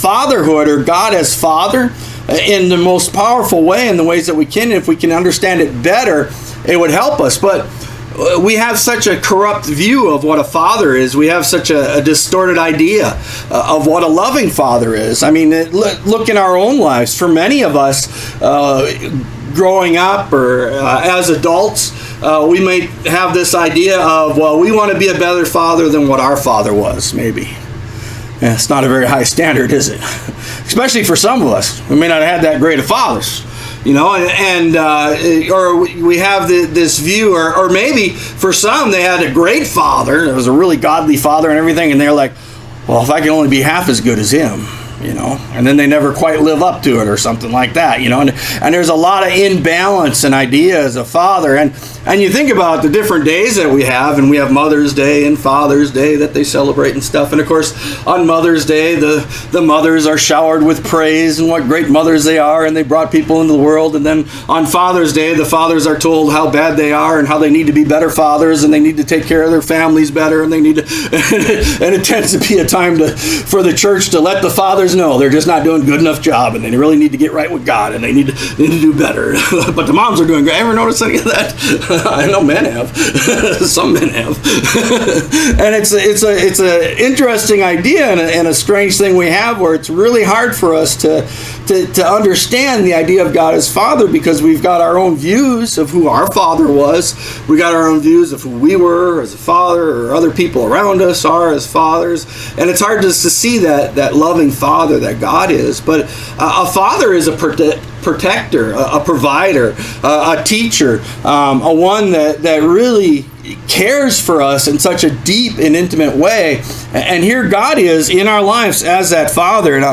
fatherhood or God as Father in the most powerful way, in the ways that we can. If we can understand it better, it would help us. But we have such a corrupt view of what a father is. We have such a distorted idea of what a loving father is. I mean, look in our own lives. For many of us, growing up or as adults, we may have this idea of, well, we want to be a better father than what our father was, maybe. Yeah, it's not a very high standard, is it? Especially for some of us. We may not have had that great of fathers. Or we have this view, or maybe for some they had a great father, it was a really godly father and everything, and they're like, well, if I can only be half as good as him, and then they never quite live up to it or something like that, and there's a lot of imbalance in ideas of father, and you think about the different days that we have, and we have Mother's Day and Father's Day that they celebrate and stuff, and of course on Mother's Day the mothers are showered with praise and what great mothers they are, and they brought people into the world. And then on Father's Day the fathers are told how bad they are and how they need to be better fathers, and they need to take care of their families better, and they need to and it tends to be a time for the church to let the fathers know they're just not doing a good enough job, and they really need to get right with God, and they need to do better. But the moms are doing great. Ever notice any of that? I know men have. Some men have. And it's a interesting idea and a strange thing we have, where it's really hard for us to understand the idea of God as Father, because we've got our own views of who our father was. We got our own views of who we were as a father, or other people around us are as fathers, and it's hard just to see that loving Father that God is. But a father is a protector, a provider, a teacher, a one that really cares for us in such a deep and intimate way. And here God is in our lives as that Father. And